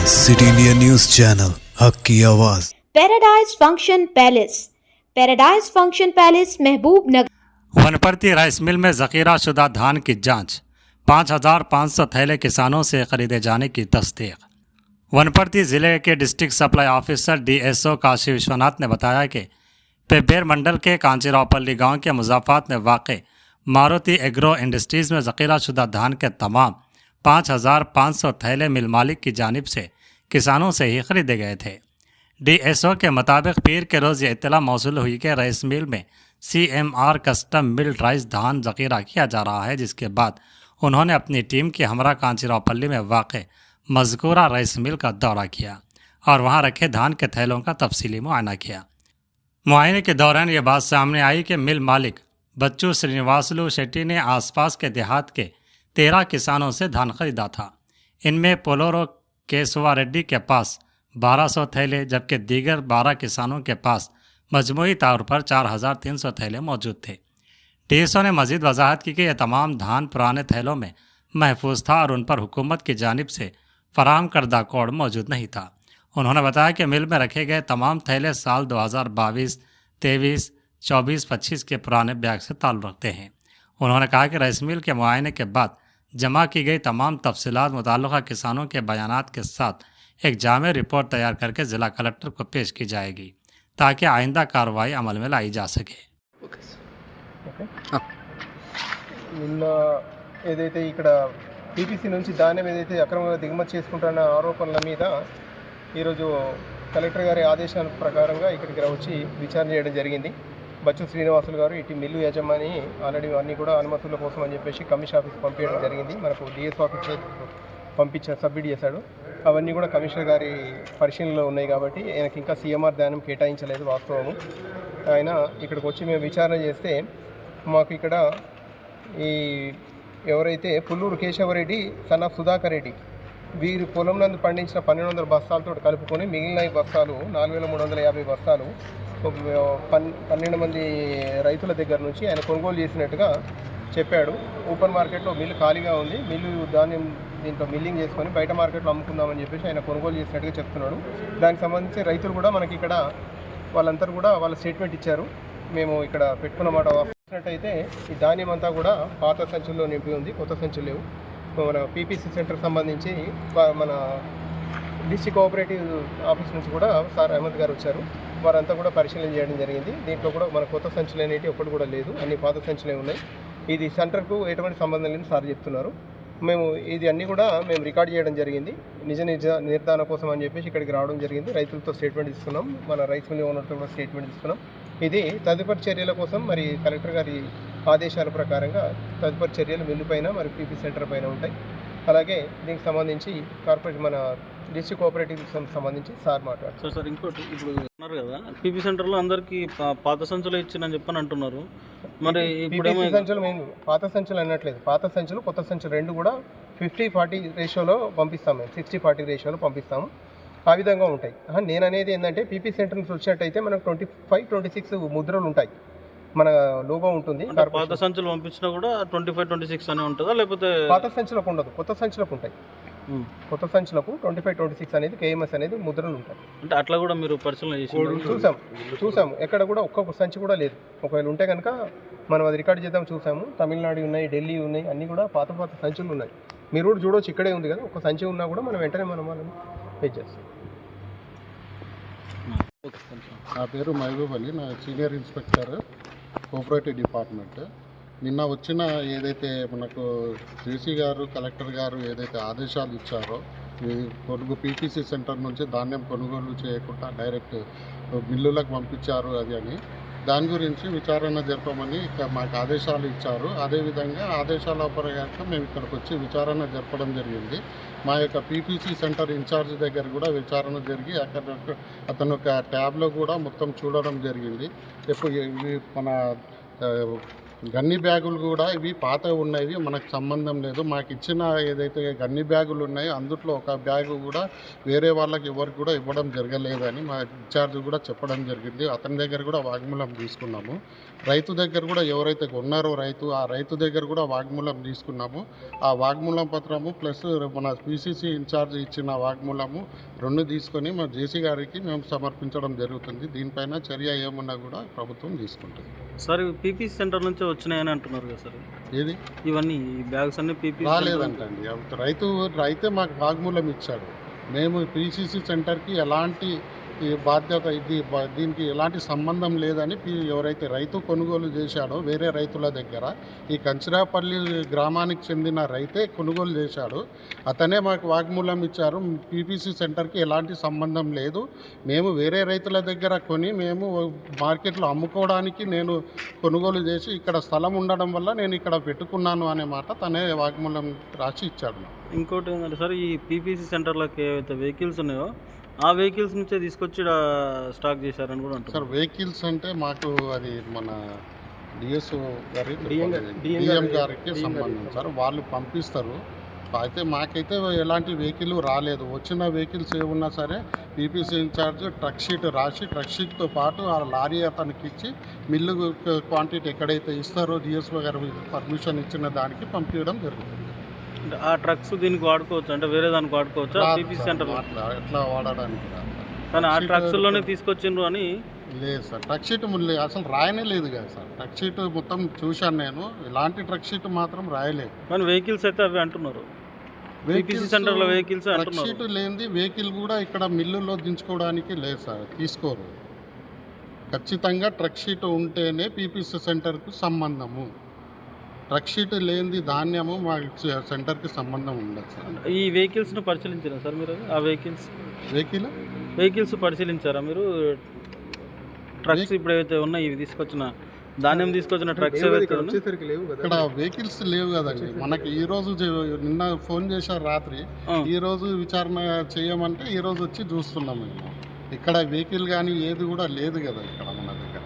City India news channel हक की आवाज़। पैराडाइज फंक्शन पैलेस महबूब नगर। वनपर्ती राइस मिल में जखीरा शुदा धान की जांच, 5,500 थैले किसानों से खरीदे जाने की तस्दीक। वनपर्ती जिले के district supply officer DSO Kashi Vishwanath ने बताया कि पेब्बेर मंडल के कांचीरावपल्ली गांव के मुजाफात में वाक़ मारुति एग्रो इंडस्ट्रीज़ में जखीरा शुदा धान के तमाम 5,500 थैले मिल मालिक की जानिब से किसानों से ही खरीदे गए थे। DSO के मुताबिक पीर के रोज़ ये इत्तला मौसूल हुई कि राइस मिल में CMR कस्टम मिल्ड राइस धान ज़ख़ीरा किया जा रहा है, जिसके बाद उन्होंने अपनी टीम के हमरा कांचीरावपल्ली में वाक़ मज़कूरा राइस मिल का दौरा किया और वहां रखे धान के थैलों का तफसीली मुआयना किया। मुआयने के दौरान ये बात सामने आई कि मिल मालिक बच्चू श्रीनिवासलू शेट्टी ने आसपास के देहात के 13 किसानों से धान खरीदा था। इनमें पोलोरो केशवा रेड्डी के पास 1200 थैले जबकि दीगर 12 किसानों के पास मजमूई तौर पर 4,300 थैले मौजूद थे। DSO ने मज़ीद वजाहत की कि यह तमाम धान पुराने थैलों में महफूज था और उन पर हुकूमत की जानिब से फराहम करदा कोड मौजूद नहीं था। उन्होंने बताया कि मिल में रखे गए तमाम थैले साल 2022, 23, 24, 25 के पुराने बैग से ताल्लुक़ रखते हैं। उन्होंने कहा कि राइस मिल के मुआयने के बाद जमा की गई तमाम तफसीलात मुताल्लिक़ा किसानों के बयानात के साथ एक जामे रिपोर्ट तैयार करके ज़िला कलेक्टर को पेश की जाएगी ताकि आइंदा कार्रवाई अमल में लाई जा सके। నిన్న ఏదైతే ఇక్కడ PPC నుంచి ధాన్యం ఏదైతే అక్రమంగా దిగుమతి చేసుకుంటున్న ఆరోపణల మీద ఈరోజు కలెక్టర్ గారి ఆదేశాల ప్రకారంగా ఇక్కడికి వచ్చి విచారణ చేయడం జరిగింది. బచ్చు శ్రీనివాసులు గారు ఇటు మిల్లు యజమాని ఆల్రెడీ అన్నీ కూడా అనుమతుల కోసం అని చెప్పేసి కమిషన్ ఆఫీస్ పంపించడం జరిగింది. మనకు DSO ఆఫీస్ పంపించారు, సబ్మిట్ చేశాడు. అవన్నీ కూడా కమిషనర్ గారి పరిశీలనలో ఉన్నాయి కాబట్టి ఆయనకి ఇంకా CMR ధాన్యం కేటాయించలేదు వాస్తవము. ఆయన ఇక్కడికి వచ్చి మేము విచారణ చేస్తే మాకు ఇక్కడ ఈ ఎవరైతే పుల్లూరు కేశవరెడ్డి సన్ ఆఫ్ సుధాకర్ రెడ్డి వీరి పొలం నందు పండించిన 1,200 బస్తాలతో కలుపుకొని మిగిలిన బస్తాలు 4,350 బస్తాలు 12 మంది రైతుల దగ్గర నుంచి ఆయన కొనుగోలు చేసినట్టుగా చెప్పాడు. ఓపెన్ మార్కెట్లో మిల్లు ఖాళీగా ఉంది, మిల్లు ధాన్యం దీంట్లో మిల్లింగ్ చేసుకొని బయట మార్కెట్లో అమ్ముకుందామని చెప్పేసి ఆయన కొనుగోలు చేసినట్టుగా చెప్తున్నాడు. దానికి సంబంధించి రైతులు కూడా మనకి ఇక్కడ వాళ్ళందరూ కూడా వాళ్ళ స్టేట్మెంట్ ఇచ్చారు. మేము ఇక్కడ పెట్టుకున్నమాట చూసినట్టయితే ఈ ధాన్యం అంతా కూడా పాత సంచుల్లో నింపి ఉంది, కొత్త సంచులు లేవు. మన PPC సెంటర్ సంబంధించి మన డిస్ట్రిక్ట్ కోఆపరేటివ్ ఆఫీస్ నుంచి కూడా సార్ అహ్మద్ గారు వచ్చారు. వారంతా కూడా పరిశీలన చేయడం జరిగింది. దీంట్లో కూడా మన కొత్త సంచులు అనేవి ఒకటి కూడా లేదు, అన్ని పాత సంచులే ఉన్నాయి. ఇది సెంటర్కు ఎటువంటి సంబంధం లేని సార్ చెప్తున్నారు. మేము ఇది అన్నీ కూడా మేము రికార్డ్ చేయడం జరిగింది. నిజ నిర్ధారణ కోసం అని చెప్పేసి ఇక్కడికి రావడం జరిగింది. రైతులతో స్టేట్మెంట్ తీసుకున్నాం, మన రైస్ మిల్ ఓనర్తో కూడా స్టేట్మెంట్ తీసుకున్నాం. ఇది తదుపరి చర్యల కోసం మరి కలెక్టర్ గారి ఆదేశాల ప్రకారంగా తదుపరి చర్యలు మిల్లు పైన మరి PPC సెంటర్ పైన ఉంటాయి. అలాగే దీనికి సంబంధించి కార్పొరేట్ మన డిస్ట్రిక్ట్ కోఆపరేటివ్ సంబంధించి సార్ మాట్లాడారు. సార్ ఇంకోటి ఇప్పుడు ఉన్నారు కదా PPC సెంటర్లో అందరికీ పాత సంచులు ఇచ్చిందని చెప్పని అంటున్నారు. మరి PPC సంచులు మేము పాత సంచులు అనట్లేదు, పాత సంచులు కొత్త సంచులు రెండు కూడా 50-40 రేషియోలో పంపిస్తాము. మేము 60-40 రేషియోలో పంపిస్తాము. ఆ విధంగా ఉంటాయి. నేను అనేది ఏంటంటే PPC సెంటర్ నుంచి వచ్చినట్టయితే మనకు 25-26 ముద్రలు ఉంటాయి, మన లోగో ఉంటుంది. పాత సంచులు పంపించినా కూడా 25-26 అనే ఉంటుందా, లేకపోతే పాత సంచులకు ఉండదు, కొత్త సంచులకు ఉంటాయి. కొత్త సంచులకు 25-26 అనేది KMS అనేది ముద్రలు ఉంటాయి. అంటే అట్లా కూడా మీరు పరిశీలన చేసి చూసాము. ఎక్కడ కూడా ఒక్క సంచి కూడా లేదు. ఒకవేళ ఉంటే కనుక మనం అది రికార్డ్ చేద్దాం. చూసాము, తమిళనాడు ఉన్నాయి, ఢిల్లీ ఉన్నాయి, అన్నీ కూడా పాత సంచులు ఉన్నాయి. మీరు కూడా చూడవచ్చు, ఇక్కడే ఉంది కదా. ఒక సంచి ఉన్నా కూడా మనం వెంటనే వాళ్ళని పే చేస్తాం. నా పేరు మహబూబ్ అలీ, నా సీనియర్ ఇన్స్పెక్టర్ కోఆపరేటివ్ డిపార్ట్మెంట్. నిన్న వచ్చిన ఏదైతే మనకు DC గారు కలెక్టర్ గారు ఏదైతే ఆదేశాలు ఇచ్చారో PPC సెంటర్ నుంచి ధాన్యం కొనుగోలు చేయకుండా డైరెక్ట్ మిల్లులకు పంపించారు అది అని, దాని గురించి విచారణ జరపమని మాకు ఆదేశాలు ఇచ్చారు. అదేవిధంగా ఆదేశాల ప్రకారం మేము ఇక్కడికి వచ్చి విచారణ జరపడం జరిగింది. మా యొక్క PPC సెంటర్ ఇన్ఛార్జ్ దగ్గర కూడా విచారణ జరిగి అక్కడ అతను ఒక ట్యాబ్లో కూడా మొత్తం చూడడం జరిగింది. మన గన్ని బ్యాగులు కూడా ఇవి పాత ఉన్నాయి, మనకు సంబంధం లేదు. మాకు ఇచ్చిన ఏదైతే గన్ని బ్యాగులు ఉన్నాయో అందుట్లో ఒక బ్యాగు కూడా వేరే వాళ్ళకి ఎవరికి కూడా ఇవ్వడం జరగలేదని మా ఇన్ఛార్జ్ కూడా చెప్పడం జరిగింది. అతని దగ్గర కూడా వాగ్మూలం తీసుకున్నాము. రైతు దగ్గర కూడా ఎవరైతే కొన్నారో ఆ రైతు దగ్గర కూడా వాగ్మూలం తీసుకున్నాము. ఆ వాగ్మూలం పత్రము ప్లస్ మన పిసిసి ఇన్ఛార్జ్ ఇచ్చిన వాగ్మూలము 2 తీసుకొని మా జేసీ గారికి మేము సమర్పించడం జరుగుతుంది. దీనిపైన చర్య ఏమన్నా కూడా ప్రభుత్వం తీసుకుంటుంది. సార్ పీపీసీ సెంటర్ నుంచి వచ్చినాయని అంటున్నారు కదా సార్, ఏది ఇవన్నీ ఈ బ్యాగ్స్ అన్ని పీపీసీ రాలేదంటండి. రైతే మాకు వాగ్మూలం ఇచ్చాడు. మేము పిసిసి సెంటర్కి ఎలాంటి ఈ బాధ్యత దీనికి ఎలాంటి సంబంధం లేదని ఎవరైతే రైతు కొనుగోలు చేశాడో వేరే రైతుల దగ్గర, ఈ కంచిరాపల్లి గ్రామానికి చెందిన రైతే కొనుగోలు చేశాడు. అతనే మాకు వాగ్మూలం ఇచ్చారు. పీపీసీ సెంటర్కి ఎలాంటి సంబంధం లేదు, మేము వేరే రైతుల దగ్గర కొని మేము మార్కెట్లో అమ్ముకోవడానికి నేను కొనుగోలు చేసి ఇక్కడ స్థలం ఉండడం వల్ల నేను ఇక్కడ పెట్టుకున్నాను అనే మాట తనే వాగ్మూలం రాసి ఇచ్చాడు. ఇంకోటి ఏంటంటే సార్, ఈ పీపీసీ సెంటర్లకి ఏవైతే వెహికల్స్ ఉన్నాయో ఆ వెహికల్స్ నుంచే తీసుకొచ్చి స్టాక్ చేశారని కూడా అంటారు సార్. వెహికల్స్ అంటే మాకు అది మన డిఎస్ఓ గారి డిఎం గారికి సంబంధం సార్, వాళ్ళు పంపిస్తారు. అయితే మాకైతే ఎలాంటి వెహికల్ రాలేదు. వచ్చిన వెహికల్స్ ఏమున్నా సరే పీపీసీ ఇన్ఛార్జ్ ట్రక్ షీట్ రాసి ట్రక్ షీట్తో పాటు ఆ లారీ అతనికి ఇచ్చి మిల్లు క్వాంటిటీ ఎక్కడైతే ఇస్తారో డిఎస్ఓ గారు పర్మిషన్ ఇచ్చిన దానికి పంపించడం జరుగుతుంది. అంటే ఆ ట్రక్స్ దీనికి వాడుకోవచ్చు, అంటే వేరే దానికి వాడుకోవచ్చు పీపీసీ సెంటర్ ఎట్లా వాడడానికి కానీ ఆ ట్రక్స్లోనే తీసుకొచ్చిండ్రు అని లేదు సార్. ట్రక్ షీట్ అసలు రాయనే లేదు కదా సార్. ట్రక్ షీట్ మొత్తం చూశాను నేను, ఇలాంటి ట్రక్ షీట్ మాత్రం రాయలేదు. కానీ వెహికల్స్ అయితే అవి అంటున్నారు, పీపీసీ సెంటర్లో వెహికల్స్ ట్రక్ అంటున్నారు. షీట్ లేనిది వెహికల్ కూడా ఇక్కడ మిల్లులో దించుకోవడానికి లేదు సార్, తీసుకోరు. ఖచ్చితంగా ట్రక్ షీట్ ఉంటేనే పీపీసీ సెంటర్కు సంబంధము. ట్రక్ షీట్ లేనిది ధాన్యము మా సెంటర్కి సంబంధం ఉండదు సార్. ఈ వెహికల్స్ను పరిశీలించారా సార్ మీరు? ఆ వెహికల్స్ పరిశీలించారా మీరు? ట్రక్స్ ఇప్పుడు ఏవైతే ఉన్నాయి, ఇవి తీసుకొచ్చిన ధాన్యం తీసుకొచ్చిన ట్రక్స్ ఏవైతే ఇక్కడ వెహికల్స్ లేవు కదండి మనకి. ఈ రోజు నిన్న ఫోన్ చేశారు రాత్రి, ఈ రోజు విచారణ చేయమంటే ఈ రోజు వచ్చి చూస్తున్నాం మేము. ఇక్కడ వెహికల్ కానీ ఏది కూడా లేదు కదా ఇక్కడ మన దగ్గర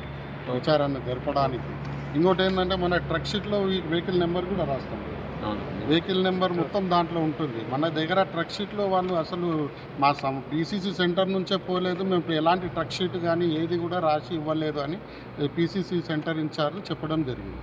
విచారణ జరపడానికి. ఇంకోటి ఏంటంటే మన ట్రక్ షీట్లో వెహికల్ నెంబర్ కూడా రాస్తాం. వెహికల్ నెంబర్ మొత్తం దాంట్లో ఉంటుంది. మన దగ్గర ట్రక్ షీట్లో వాళ్ళు అసలు మా పీసీసీ సెంటర్ నుంచే పోలేదు, మేము ఎలాంటి ట్రక్ షీట్ కానీ ఏది కూడా రాసి ఇవ్వలేదు అని పీసీసీ సెంటర్ ఇన్ఛార్జ్ చెప్పడం జరిగింది.